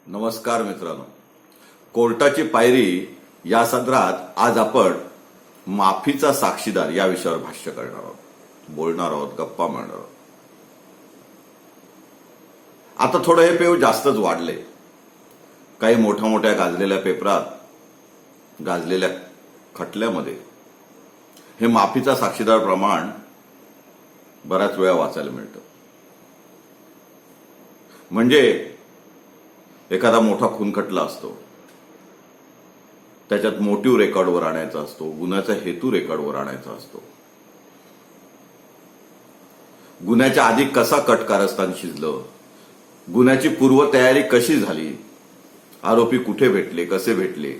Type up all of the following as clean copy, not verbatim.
नमस्कार मित्रांनो, कोर्टाची पायरी या सत्रात आज आपण माफीचा साक्षीदार या विषयावर भाष्य करणार आहोत, बोलणार आहोत, गप्पा मारणार आहोत. आता थोडं हे पेव जास्तच वाढले. काही मोठ्या मोठ्या गाजलेल्या पेपरात, गाजलेल्या खटल्यामध्ये हे माफीचा साक्षीदार प्रमाण बऱ्याच वेळा वाचायला मिळतं. म्हणजे एखादा मोठा खून खटला असतो, त्याच्यात मोटिव्ह रेकॉर्डवर आणायचा असतो, गुन्ह्याचा हेतू रेकॉर्डवर आणायचा असतो, गुन्ह्याच्या आधी कसा कट कारस्थान शिजलं, गुन्ह्याची पूर्वतयारी कशी झाली, आरोपी कुठे भेटले, कसे भेटले,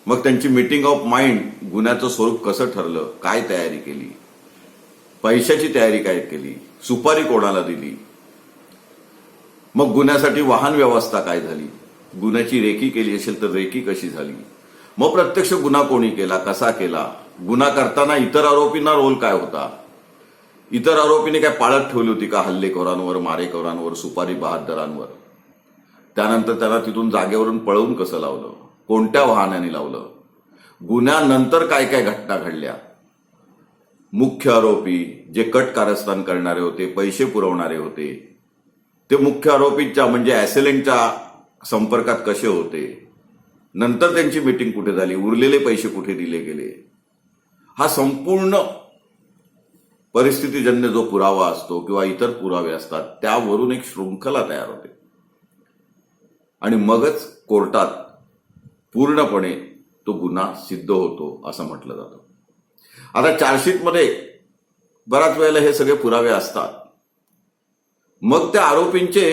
मग त्यांची मीटिंग ऑफ माइंड, गुन्ह्याचं स्वरूप कसं ठरलं, काय तयारी केली, पैशाची तयारी काय केली, सुपारी कोणाला दिली, मग गुन्ह्यासाठी वाहन व्यवस्था काय झाली, गुन्ह्याची रेकी केली असेल तर रेकी कशी झाली, मग प्रत्यक्ष गुन्हा कोणी केला, कसा केला, गुन्हा करताना इतर आरोपींना रोल काय होता, इतर आरोपीने काय पाळत ठेवली होती का हल्लेखोरांवर, मारेखोरांवर, सुपारी बहादरांवर, त्यानंतर त्यांना तिथून जागेवरून पळवून कसं लावलं, कोणत्या वाहनाने लावलं, गुन्ह्यानंतर काय काय घटना घडल्या, मुख्य आरोपी जे कट कारस्थान करणारे होते, पैसे पुरवणारे होते, ते मुख्य आरोपीच्या म्हणजे ऍसेलेंटच्या संपर्कात कसे होते, नंतर त्यांची मीटिंग कुठे झाली, उरलेले पैसे कुठे दिले गेले, हा संपूर्ण परिस्थितीजन्य जो पुरावा असतो किंवा इतर पुरावे असतात त्यावरून एक शृंखला तयार होते आणि मगच कोर्टात पूर्णपणे तो गुन्हा सिद्ध होतो असं म्हटलं जातं. आता चार्जशीटमध्ये बऱ्याच वेळेला हे सगळे पुरावे असतात. मग त्या आरोपींचे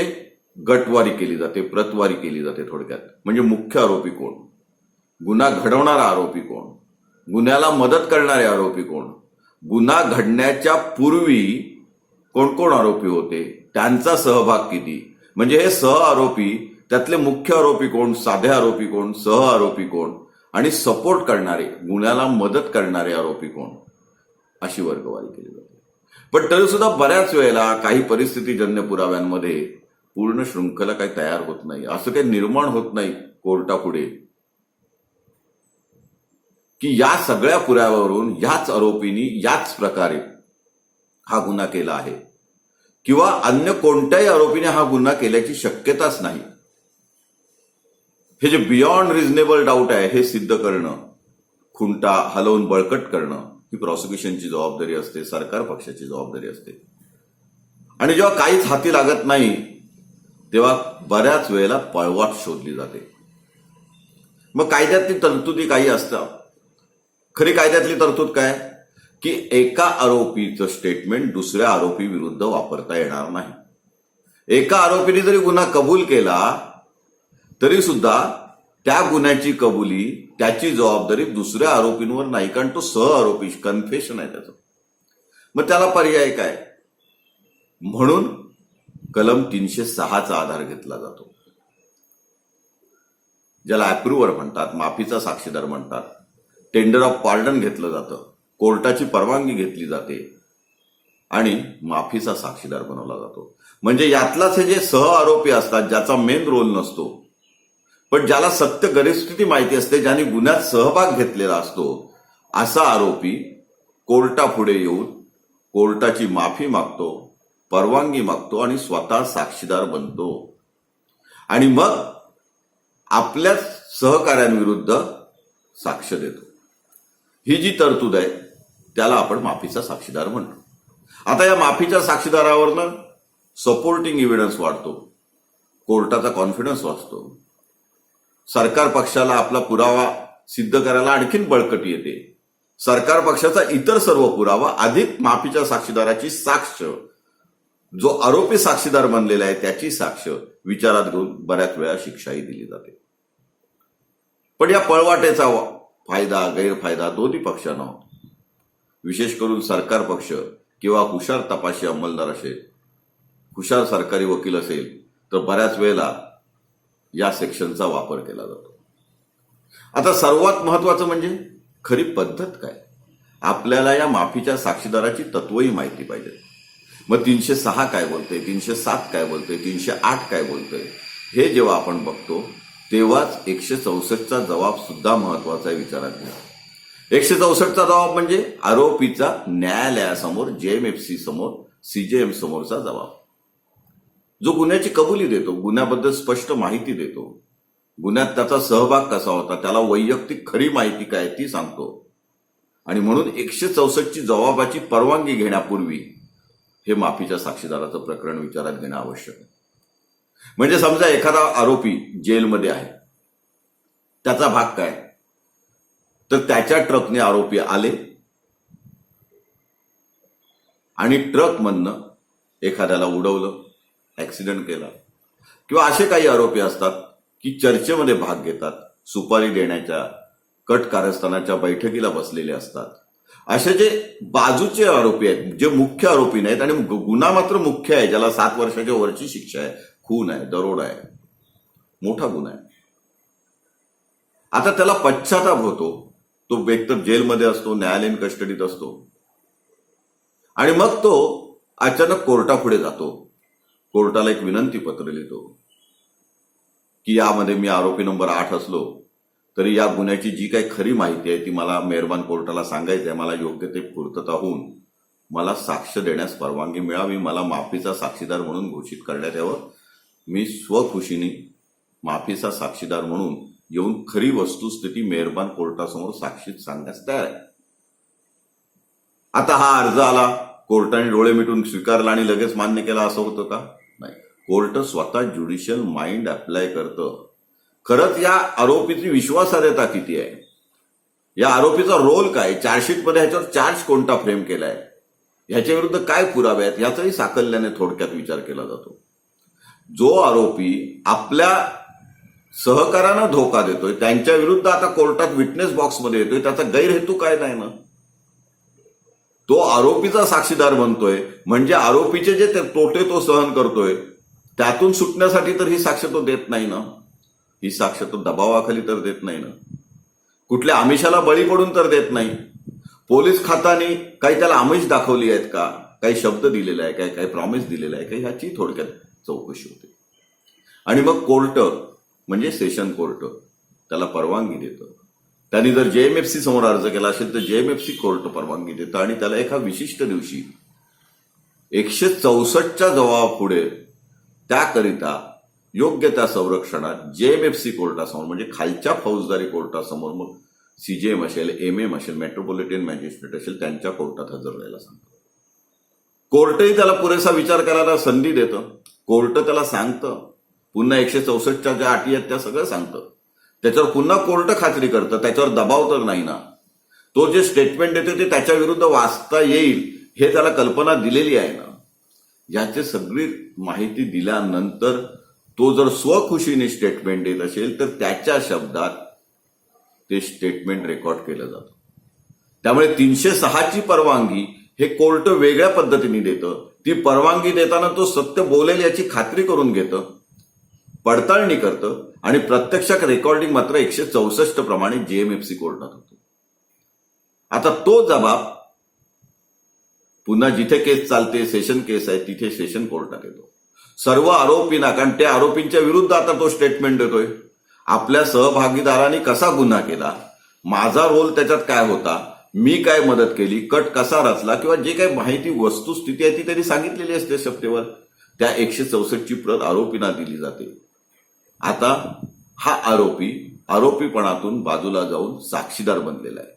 गटवारी केली जाते, प्रतवारी केली जाते. थोडक्यात म्हणजे मुख्य आरोपी कोण, गुन्हा घडवणारा आरोपी कोण, गुन्ह्याला मदत करणारे आरोपी कोण, गुन्हा घडण्याच्या पूर्वी कोण कोण आरोपी होते, त्यांचा सहभाग किती, म्हणजे हे सह आरोपी, त्यातले मुख्य आरोपी कोण, साधे आरोपी कोण, सह आरोपी कोण आणि सपोर्ट करणारे, गुन्ह्याला मदत करणारे आरोपी कोण, अशी वर्गवारी केली जाते. पण तरी सुद्धा बऱ्याच वेळेला काही परिस्थितीजन्य पुराव्यांमध्ये पूर्ण शृंखला काही तयार होत नाही, असं काही निर्माण होत नाही कोर्टापुढे की या सगळ्या पुराव्यावरून याच आरोपींनी याच प्रकारे हा गुन्हा केला आहे किंवा अन्य कोणत्याही आरोपीने हा गुन्हा केल्याची शक्यताच नाही. हे जे बियॉन्ड रिझनेबल डाऊट आहे हे सिद्ध करणं, खुंटा हलवून बळकट करणं ही प्रॉसिक्युशनची जबाबदारी असते, सरकार पक्षाची जबाबदारी असते. आणि जेव्हा काहीच हाती लागत नाही तेव्हा बऱ्याच वेळेला पळवाट शोधली जाते. मग कायद्यातली तरतुदी काही असतात. खरी कायद्यातली तरतूद काय की एका आरोपीचं स्टेटमेंट दुसऱ्या आरोपी विरुद्ध वापरता येणार नाही. एका आरोपीने जरी गुन्हा कबूल केला तरी सुद्धा त्या गुन्ह्याची कबुली, त्याची जबाबदारी दुसऱ्या आरोपींवर नाही, कारण तो सह आरोपी, कन्फेशन आहे त्याचं. मग त्याला पर्याय काय, म्हणून कलम 306चा आधार घेतला जातो, ज्याला अप्रुव्हर म्हणतात, माफीचा साक्षीदार म्हणतात. टेंडर ऑफ पार्डन घेतलं जातं, कोर्टाची परवानगी घेतली जाते आणि माफीचा साक्षीदार बनवला जातो. म्हणजे यातलाच हे जे सह आरोपी असतात, ज्याचा मेन रोल नसतो पण ज्याला सत्य गरिस्थिती माहिती असते, ज्याने गुन्ह्यात सहभाग घेतलेला असतो, असा आरोपी कोर्टापुढे येऊन कोर्टाची माफी मागतो, परवानगी मागतो आणि स्वतः साक्षीदार बनतो आणि मग आपल्या सहकाऱ्यांविरुद्ध साक्ष देतो. ही जी तरतूद आहे त्याला आपण माफीचा साक्षीदार म्हणतो. आता या माफीच्या साक्षीदारावरनं सपोर्टिंग एव्हिडन्स वाढतो, कोर्टाचा कॉन्फिडन्स वाचतो, सरकार पक्षाला आपला पुरावा सिद्ध करायला आणखीन बळकटी येते. सरकार पक्षाचा इतर सर्व पुरावा अधिक माफीच्या साक्षीदाराची साक्ष, जो आरोपी साक्षीदार बनलेला आहे त्याची साक्ष विचारात घेऊन बऱ्याच वेळा शिक्षाही दिली जाते. पण या पळवाटेचा फायदा गैरफायदा दोन्ही पक्षांना होतो. विशेष करून सरकार पक्ष किंवा हुशार तपासी अंमलदार असेल, हुशार सरकारी वकील असेल तर बऱ्याच वेळेला या सेक्शनचा वापर केला जातो. आता सर्वात महत्वाचं म्हणजे खरी पद्धत काय, आपल्याला या माफीच्या साक्षीदाराची तत्वही माहिती पाहिजे. मग 306 काय बोलते, 307 काय बोलते, 308 काय बोलते, हे जेव्हा आपण बघतो तेव्हाच 164चा जबाब सुद्धा महत्वाचा आहे विचारात घ्या. 164चा जबाब म्हणजे आरोपीचा न्यायालयासमोर, जेएमएफसी समोर, सीजेएम समोरचा जबाब, जो गुन्ह्याची कबुली देतो, गुन्ह्याबद्दल स्पष्ट माहिती देतो, गुन्ह्यात त्याचा सहभाग कसा होता, त्याला वैयक्तिक खरी माहिती काय ती सांगतो. आणि म्हणून 164ची जबाबाची परवानगी घेण्यापूर्वी हे माफीच्या साक्षीदाराचं प्रकरण विचारात घेणं आवश्यक आहे. म्हणजे समजा एखादा आरोपी जेलमध्ये आहे, त्याचा भाग काय, तर त्याच्या ट्रकने आरोपी आले आणि ट्रकमधनं एखाद्याला उडवलं, ऍक्सिडेंट केला. किंवा असे काही आरोपी असतात की चर्चेमध्ये भाग घेतात, सुपारी देण्याच्या, कट कारस्थानाच्या बैठकीला बसलेले असतात. असे जे बाजूचे आरोपी आहेत, जे मुख्य आरोपी नाहीत आणि गुन्हा मात्र मुख्य आहे, ज्याला 7 वर्षाच्या वरची शिक्षा आहे, खून आहे, दरोडा आहे, मोठा गुन्हा आहे. आता त्याला पश्चाताप होतो, तो एकतर जेलमध्ये असतो, न्यायालयीन कस्टडीत असतो, आणि मग तो अचानक कोर्टापुढे जातो. कोर्टाला एक विनंती पत्र लिहितो की यामध्ये मी आरोपी नंबर 8 असलो तरी या गुन्ह्याची जी काही खरी माहिती आहे ती मला मेहरबान कोर्टाला सांगायची आहे. मला योग्य ते पूर्तता होऊन मला साक्ष देण्यास परवानगी मिळावी, मला माफीचा साक्षीदार म्हणून घोषित करण्यात यावं. मी स्वखुशीने माफीचा साक्षीदार म्हणून येऊन खरी वस्तुस्थिती मेहरबान कोर्टासमोर साक्षीत सांगण्यास तयार आहे. आता हा अर्ज आला, कोर्टाने डोळे मिटून स्वीकारला आणि लगेच मान्य केला असं होतं का? नाही. कोर्ट स्वतः ज्युडिशियल माइंड अप्लाय करतं. खरंच या आरोपीची विश्वासार्हता किती आहे, या आरोपीचा रोल काय, चार्जशीटमध्ये ह्याच्यावर चार्ज कोणता फ्रेम केलाय, ह्याच्या विरुद्ध काय पुरावे आहेत, याचाही साकल्याने थोडक्यात विचार केला जातो. जो आरोपी आपल्या सहकारांना धोका देतोय, त्यांच्या विरुद्ध आता कोर्टात विटनेस बॉक्समध्ये येतोय, त्याचा गैरहेतू काय नाही ना. तो आरोपीचा साक्षीदार बनतोय म्हणजे आरोपीचे जे तोटे तो सहन करतोय त्यातून सुटण्यासाठी तर ही साक्ष तो देत नाही ना. ही साक्ष तो दबावाखाली तर देत नाही ना, कुठल्या आमिषाला बळी पडून तर देत नाही. पोलीस खात्याने काही त्याला आमिष दाखवली आहेत का, काही शब्द दिलेला आहे काय, काही प्रॉमिस दिलेला आहे का, ह्याची थोडक्यात चौकशी होते. आणि मग कोर्ट म्हणजे सेशन कोर्ट त्याला परवानगी देतं. त्यांनी जर जेएमएफसी समोर अर्ज केला असेल तर जेएमएफसी कोर्ट परवानगी देतं आणि त्याला एका विशिष्ट दिवशी 164च्या जबाबापुढे त्याकरिता योग्य त्या संरक्षणात जेएमएफसी कोर्टासमोर म्हणजे खालच्या फौजदारी कोर्टासमोर, मग सीजेएम असेल, एमएम असेल, मेट्रोपॉलिटन मॅजिस्ट्रेट असेल, त्यांच्या कोर्टात हजर राहायला सांगतं. कोर्टही त्याला पुरेसा विचार करायला संधी देतं. कोर्ट त्याला सांगतं, पुन्हा 164च्या ज्या अटी आहेत त्या सगळं सांगतं. त्याच्यावर पुन्हा कोर्ट खात्री करतं, त्याच्यावर दबाव तर नाही ना. तो जे स्टेटमेंट देतो ते त्याच्या विरुद्ध वाचता येईल हे त्याला कल्पना दिलेली आहे ना. याची सगळी माहिती दिल्यानंतर तो जर स्वखुशीने स्टेटमेंट देत असेल तर त्याच्या शब्दात ते स्टेटमेंट रेकॉर्ड केलं जातं. त्यामुळे 306ची परवानगी हे कोर्ट वेगळ्या पद्धतीने देतं. ती परवानगी देताना तो सत्य बोलेल याची खात्री करून घेतं, पडताळणी करतं आणि प्रत्यक्षात रेकॉर्डिंग मात्र 164 प्रमाणे जेएमएफसी कोर्टात होतो. आता तो जबाब पुन्हा जिथे केस चालते, सेशन केस आहे, तिथे सेशन कोर्टात येतो. सर्व आरोपींना, कारण त्या आरोपींच्या विरुद्ध आता तो स्टेटमेंट देतोय, आपल्या सहभागीदारांनी कसा गुन्हा केला, माझा रोल त्याच्यात काय होता, मी काय मदत केली, कट कसा रचला, किंवा जे काही माहिती वस्तुस्थिती आहे ती त्यांनी सांगितलेली असते शपथेवर. त्या 164ची प्रत आरोपींना दिली जाते. आता हा आरोपीपणातून बाजूला जाऊन साक्षीदार बनलेला आहे.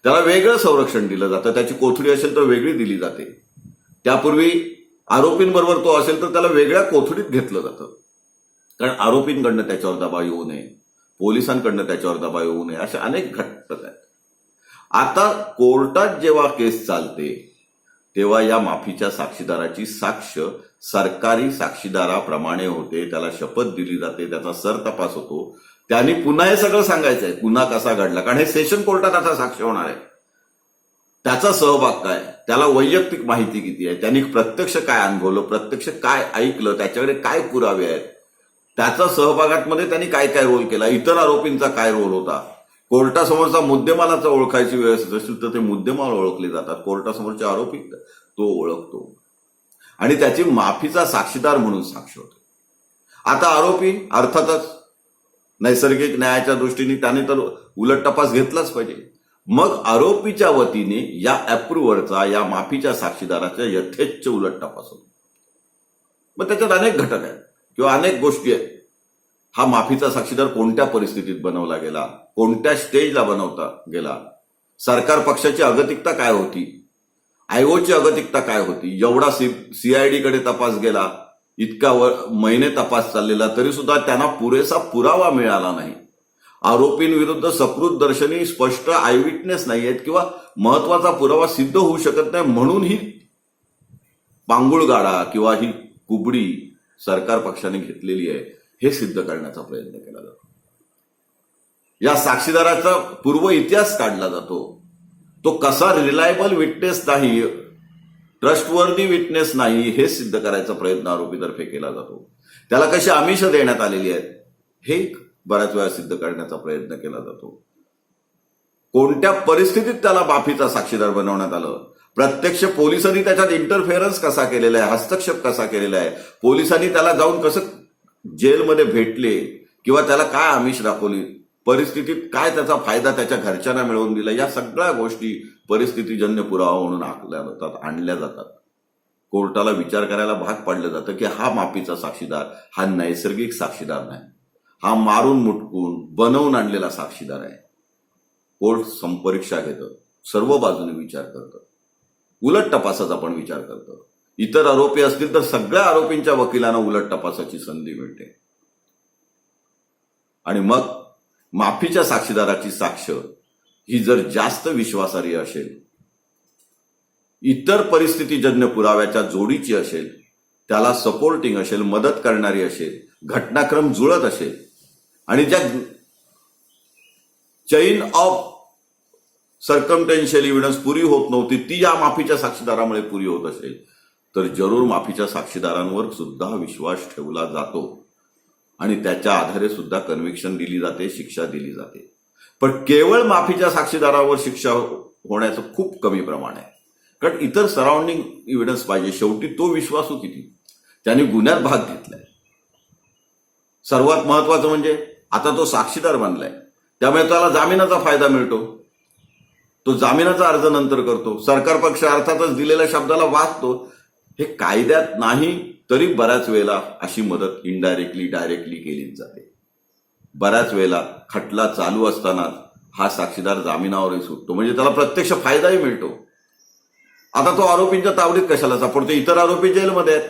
त्याला वेगळं संरक्षण दिलं जातं. त्याची कोठडी असेल तर वेगळी दिली जाते. त्यापूर्वी आरोपींबरोबर तो असेल तर त्याला वेगळ्या कोठडीत घेतलं जातं, कारण आरोपींकडनं त्याच्यावर दबाव येऊ नये, पोलिसांकडनं त्याच्यावर दबाव येऊ नये, अशा अनेक घटक आहेत. आता कोर्टात जेव्हा केस चालते तेव्हा या माफीच्या साक्षीदाराची साक्ष सरकारी साक्षीदाराप्रमाणे होते. त्याला शपथ दिली जाते, त्याचा सरतपास होतो. त्यांनी पुन्हा हे सगळं सांगायचंय, गुन्हा कसा घडला, कारण हे सेशन कोर्टात आता साक्ष होणार आहे. त्याचा सहभाग काय, त्याला वैयक्तिक माहिती किती आहे, त्यांनी प्रत्यक्ष काय अनुभवलं, प्रत्यक्ष काय ऐकलं, त्याच्याकडे काय पुरावे आहेत, त्याचा सहभागामध्ये त्यांनी काय काय रोल केला, इतर आरोपींचा काय रोल होता. कोर्टासमोरचा मुद्देमालाचा ओळखायची वेळ असेल तर ते मुद्देमाल ओळखले जातात. कोर्टासमोरचे आरोपी तो ओळखतो आणि त्याची माफीचा साक्षीदार म्हणून साक्ष होतो. आता आरोपी अर्थातच नैसर्गिक न्यायाच्या दृष्टीने त्याने तर उलट तपास घेतलाच पाहिजे. मग आरोपीच्या वतीने या अप्रुव्हरचा, या माफीच्या साक्षीदाराचा यथेच्छ उलट तपास होतो. मग त्याच्यात अनेक घटक आहेत किंवा अनेक गोष्टी आहेत. हा माफीचा साक्षीदार कोणत्या परिस्थितीत बनवला गेला, कोणत्या स्टेजला बनवता गेला, सरकार पक्षाची अगतिकता काय होती, आयोची अगतिकता काय होती, एवढा सीआयडी कडे तपास गेला, इतका महिने तपास चाललेला तरी सुद्धा त्यांना पुरेसा पुरावा मिळाला नाही. आरोपींविरुद्ध सकृत दर्शनी स्पष्ट आयविटनेस नाही आहेत किंवा महत्वाचा पुरावा सिद्ध होऊ शकत नाही, म्हणून ही पांगुळगाडा किंवा ही कुबडी सरकार पक्षाने घेतलेली आहे हे सिद्ध करण्याचा प्रयत्न केला जातो. या साक्षीदाराचा पूर्व इतिहास काढला जातो. तो कसा रिलायबल विटनेस नाही, ट्रस्टवर्दी विटनेस नाही हे सिद्ध करायचा प्रयत्न आरोपीतर्फे केला जातो. त्याला कशी आमिष देण्यात आलेली आहेत हे बऱ्याच वेळा सिद्ध करण्याचा प्रयत्न केला जातो. कोणत्या परिस्थितीत त्याला माफीचा साक्षीदार बनवण्यात आलं, प्रत्यक्ष पोलिसांनी त्याच्यात इंटरफेरन्स कसा केलेला आहे, हस्तक्षेप कसा केलेला आहे, पोलिसांनी त्याला जाऊन कसं जेलमध्ये भेटले किंवा त्याला काय आमिष दाखवली, परिस्थितीत काय त्याचा फायदा त्याच्या घरच्यांना मिळवून दिला, या सगळ्या गोष्टी परिस्थितीजन्य पुरावा म्हणून आणल्या जातात. कोर्टाला विचार करायला भाग पाडलं जातं की हा माफीचा साक्षीदार हा नैसर्गिक साक्षीदार नाही, हा मारून मुटकून बनवून आणलेला साक्षीदार आहे. कोर्ट संपरीक्षा घेतं, सर्व बाजूने विचार करतं, उलट तपासाचा पण विचार करतं. इतर आरोपी असतील तर सगळ्या आरोपींच्या वकिलांना उलट तपासाची संधी मिळते. आणि मग माफीच्या साक्षीदाराची साक्ष ही जर जास्त विश्वासार्ह असेल, इतर परिस्थितीजन्य पुराव्याच्या जोडीची असेल, त्याला सपोर्टिंग असेल, मदत करणारी असेल, घटनाक्रम जुळत असेल आणि ज्या चेन ऑफ सर्कमटेन्शियल एव्हिडन्स पुरी होत नव्हती ती या माफीच्या साक्षीदारामुळे पुरी होत असेल तर जरूर माफीच्या साक्षीदारांवर सुद्धा विश्वास ठेवला जातो आणि त्याच्या आधारे सुद्धा कन्व्हिक्शन दिली जाते, शिक्षा दिली जाते. पण केवळ माफीच्या साक्षीदारावर शिक्षा होण्याचं खूप कमी प्रमाण आहे, कारण इतर सराउंडिंग एव्हिडन्स पाहिजे. शेवटी तो विश्वासू किती, त्याने गुन्ह्यात भाग घेतलाय. सर्वात महत्वाचं म्हणजे आता तो साक्षीदार बनलाय, त्यामुळे त्याला जामिनाचा फायदा मिळतो. तो जामिनाचा अर्ज नंतर करतो, सरकार पक्ष अर्थातच दिलेल्या शब्दाला वाचतो. हे कायद्यात नाही तरी बऱ्याच वेळेला अशी मदत इनडायरेक्टली डायरेक्टली केली जाते. बऱ्याच वेळेला खटला चालू असताना हा साक्षीदार जामिनावरही सुटतो, म्हणजे त्याला प्रत्यक्ष फायदाही मिळतो. आता तो आरोपींच्या तावडीत कशाला सापडतो, इतर आरोपी जेलमध्ये आहेत,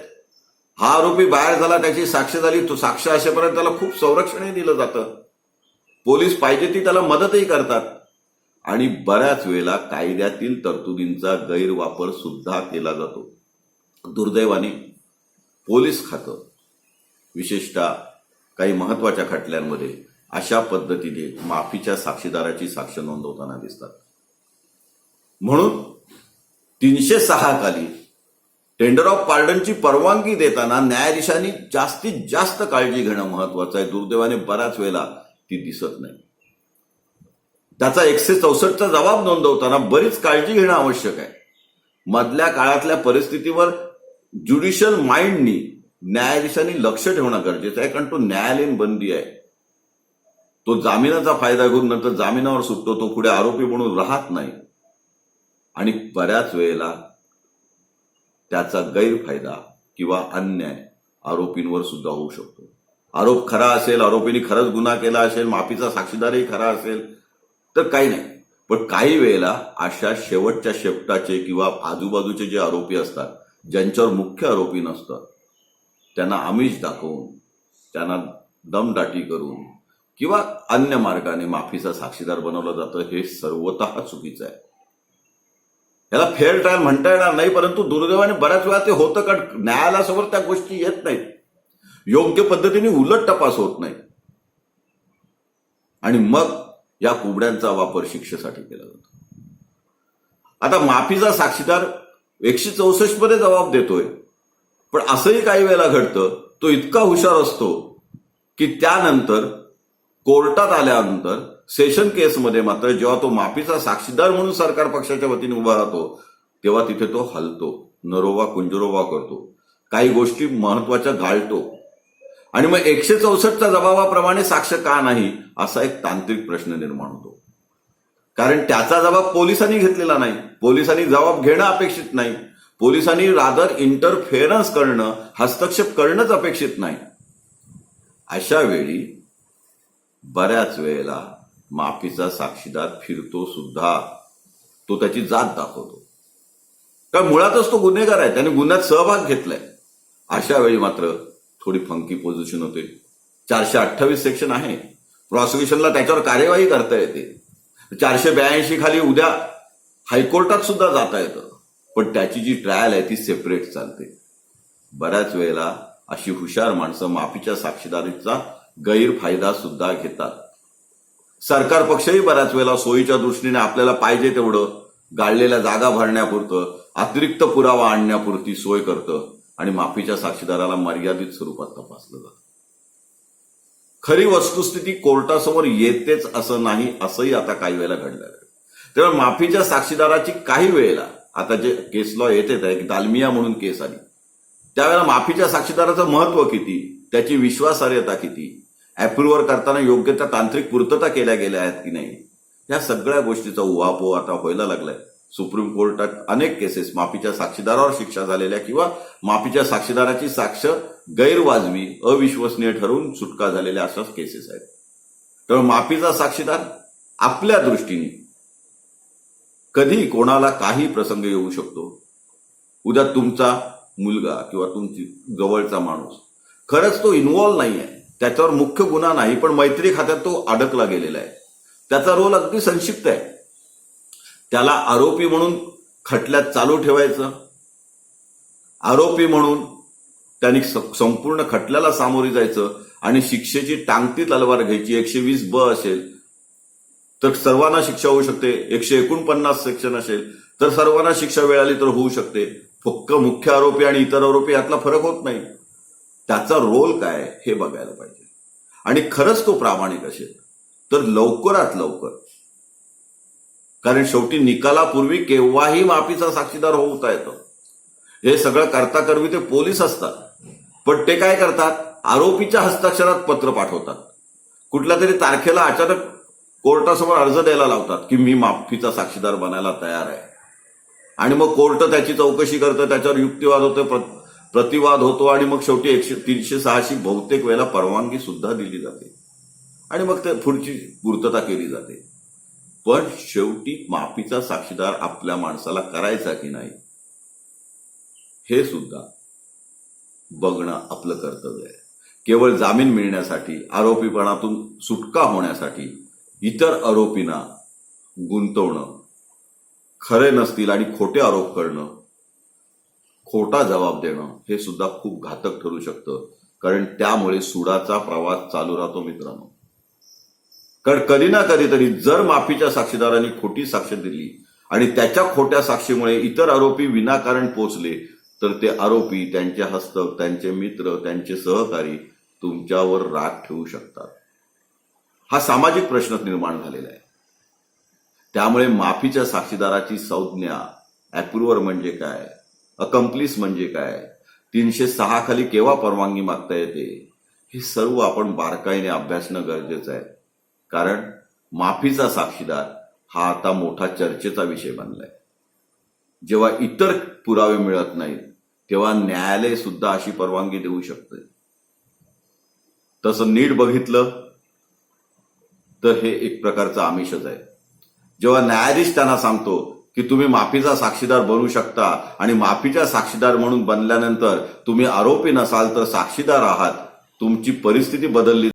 हा आरोपी बाहेर झाला, त्याची साक्ष झाली, तो साक्ष असेपर्यंत त्याला खूप संरक्षणही दिलं जातं. पोलीस पाहिजे ती त्याला मदतही करतात आणि बऱ्याच वेळेला कायद्यातील तरतुदींचा गैरवापर सुद्धा केला जातो. दुर्दैवाने पोलीस खातं विशेषतः काही महत्वाच्या खटल्यांमध्ये अशा पद्धतीने माफीच्या साक्षीदाराची साक्ष नोंदवताना दिसतात. म्हणून 306 खाली टेंडर ऑफ पार्डनची परवानगी देताना न्यायाधीशांनी जास्तीत जास्त काळजी घेणं महत्वाचं आहे. दुर्दैवाने बऱ्याच वेळेला ती दिसत नाही. त्याचा 164चा जबाब नोंदवताना बरीच काळजी घेणं आवश्यक आहे. मधल्या काळातल्या परिस्थितीवर ज्युडिशियल माइंडनी न्यायाधीशांनी लक्ष ठेवणं गरजेचं आहे, कारण तो न्यायालयीन बंदी आहे. तो जामिनाचा फायदा घेऊन नंतर जामिनावर सुटतो, तो पुढे आरोपी म्हणून राहत नाही आणि बऱ्याच वेळेला त्याचा गैरफायदा किंवा अन्याय आरोपींवर सुद्धा होऊ शकतो. आरोप खरा असेल, आरोपींनी खरंच गुन्हा केला असेल, माफीचा साक्षीदारही खरा असेल तर काही नाही. पण काही वेळेला अशा शेवटच्या शेपटाचे किंवा आजूबाजूचे जे आरोपी असतात, ज्यांच्यावर मुख्य आरोपी नसतात, त्यांना आमिष दाखवून, त्यांना दमदाटी करून किंवा अन्य मार्गाने माफीचा साक्षीदार बनवलं जातं, हे सर्वतः चुकीचं आहे. याला फेअर ट्रायल म्हणता येणार नाही, परंतु दुर्दैवाने बऱ्याच वेळा ते होतं, कारण न्यायालयासमोर त्या गोष्टी येत नाहीत, योग्य पद्धतीने उलट तपास होत नाही आणि मग या कुबड्यांचा वापर शिक्षेसाठी केला जातो. आता माफीचा साक्षीदार 164 मध्ये जबाब देतोय, पण असंही काही वेळेला घडतं, तो इतका हुशार असतो की त्यानंतर कोर्टात आल्यानंतर सेशन केसमध्ये मात्र जेव्हा तो माफीचा साक्षीदार म्हणून सरकार पक्षाच्या वतीने उभा राहतो तेव्हा तिथे तो हलतो, नरोवा कुंजरोवा करतो, काही गोष्टी महत्वाच्या घालतो. आणि मग 164च्या जबाबाप्रमाणे साक्ष का नाही असा एक तांत्रिक प्रश्न निर्माण होतो. कारण त्याचा जबाब पोलिसांनी घेतलेला नाही, पोलिसांनी जबाब घेणं अपेक्षित नाही, पोलिसांनी रादर इंटरफेरन्स करणं, हस्तक्षेप करणंच अपेक्षित नाही. अशा वेळी बऱ्याच वेळेला माफीचा साक्षीदार फिरतो सुद्धा, तो त्याची जात दाखवतो. कारण मुळातच तो गुन्हेगार आहे, त्याने गुन्ह्यात सहभाग घेतलाय. अशा वेळी मात्र थोडी फंकी पोझिशन होते. 428 सेक्शन आहे, प्रॉसिक्युशनला त्याच्यावर कार्यवाही करता येते. 482 खाली उद्या हायकोर्टात सुद्धा जाता येतं, पण त्याची जी ट्रायल आहे ती सेपरेट चालते. बऱ्याच वेळेला अशी हुशार माणसं माफीच्या साक्षीदारीचा गैरफायदा सुद्धा घेतात. सरकार पक्षही बऱ्याच वेळेला सोयीच्या दृष्टीने आपल्याला पाहिजे तेवढं गाळलेल्या जागा भरण्यापुरतं, अतिरिक्त पुरावा आणण्यापुरती सोय करतं आणि माफीच्या साक्षीदाराला मर्यादित स्वरूपात तपासलं जातं. खरी वस्तुस्थिती कोर्टासमोर येतेच असं नाही, असंही आता काही वेळेला घडलं आहे. तेव्हा माफीच्या साक्षीदाराची काही वेळेला, आता जे केस लॉ येतेच आहे, दालमिया म्हणून केस आली, त्यावेळेला माफीच्या साक्षीदाराचं महत्व किती, त्याची विश्वासार्हता किती, अप्रुव्हर करताना योग्य त्या तांत्रिक पूर्तता केल्या गेल्या आहेत की नाही, या सगळ्या गोष्टीचा उहापोह आता व्हायला लागलाय. सुप्रीम कोर्टात अनेक केसेस माफीच्या साक्षीदारावर शिक्षा झालेल्या किंवा माफीच्या साक्षीदाराची साक्ष गैरवाजवी, अविश्वसनीय ठरवून सुटका झालेल्या अशाच केसेस आहेत. तर माफीचा साक्षीदार आपल्या दृष्टीने कधी कोणाला काही प्रसंग येऊ शकतो. उद्या तुमचा मुलगा किंवा तुमची जवळचा माणूस खरंच तो इन्व्हॉल्व्ह नाहीये, त्याच्यावर मुख्य गुन्हा नाही, पण मैत्री खात्यात तो अडकला गेलेला आहे, त्याचा रोल अगदी संक्षिप्त आहे, त्याला आरोपी म्हणून खटल्यात चालू ठेवायचं, आरोपी म्हणून त्यांनी संपूर्ण खटल्याला सामोरी जायचं आणि शिक्षेची टांगती तलवार घ्यायची. 120 असेल तर सर्वांना शिक्षा होऊ शकते, 149 सेक्शन असेल तर सर्वांना शिक्षा मिळाली तर होऊ शकते. फक्त मुख्य आरोपी आणि इतर आरोपी यातला फरक होत नाही. त्याचा रोल काय हे बघायला पाहिजे. आणि खरंच तो प्रामाणिक असेल तर लवकरात लवकर, कारण शेवटी निकालापूर्वी केव्हाही माफीचा साक्षीदार होता येतो. हे सगळं करता करवी ते पोलीस असतात, पण ते काय करतात, आरोपीच्या हस्ताक्षरात पत्र पाठवतात, कुठल्या तरी तारखेला अचानक कोर्टासमोर अर्ज द्यायला लावतात की मी माफीचा साक्षीदार बनायला तयार आहे. आणि मग कोर्ट त्याची चौकशी करतं, त्याच्यावर युक्तिवाद होतो, प्रतिवाद होतो आणि मग शेवटी 386 बहुतेक वेळेला परवानगी सुद्धा दिली जाते आणि मग ते पुढची पूर्तता केली जाते. पण शेवटी माफीचा साक्षीदार आपल्या माणसाला करायचा की नाही हे सुद्धा बघणं आपलं कर्तव्य आहे. केवळ जामीन मिळण्यासाठी, आरोपीपणातून सुटका होण्यासाठी इतर आरोपींना गुंतवणं, खरे नसतील आणि खोटे आरोप करणं, खोटा जबाब देणं हे सुद्धा खूप घातक ठरू शकतं. कारण त्यामुळे सुडाचा प्रवास चालू राहतो मित्रांनो. कारण कधी ना कधीतरी जर माफीच्या साक्षीदारांनी खोटी साक्ष दिली आणि त्याच्या खोट्या साक्षीमुळे इतर आरोपी विनाकारण पोचले तर ते आरोपी, त्यांचे हस्तक, त्यांचे मित्र, त्यांचे सहकारी तुमच्यावर राग ठेवू शकतात. हा सामाजिक प्रश्न निर्माण झालेला आहे. त्यामुळे माफीच्या साक्षीदाराची संज्ञा, अप्रुव्हर म्हणजे काय, अकम्प्लिस म्हणजे काय, 306 खाली केव्हा परवानगी मागता येते, हे सर्व आपण बारकाईने अभ्यासणं गरजेचं आहे. कारण माफीचा साक्षीदार हा आता मोठा चर्चेचा विषय बनलाय. जेव्हा इतर पुरावे मिळत नाहीत तेव्हा न्यायालय सुद्धा अशी परवानगी देऊ शकते. तसं नीट बघितलं तर हे एक प्रकारचं आमिषच आहे. जेव्हा न्यायाधीश त्यांना सांगतो की तुम्ही माफीचा साक्षीदार बनू शकता आणि माफीच्या साक्षीदार म्हणून बनल्यानंतर तुम्ही आरोपी नसाल तर साक्षीदार आहात, तुमची परिस्थिती बदलली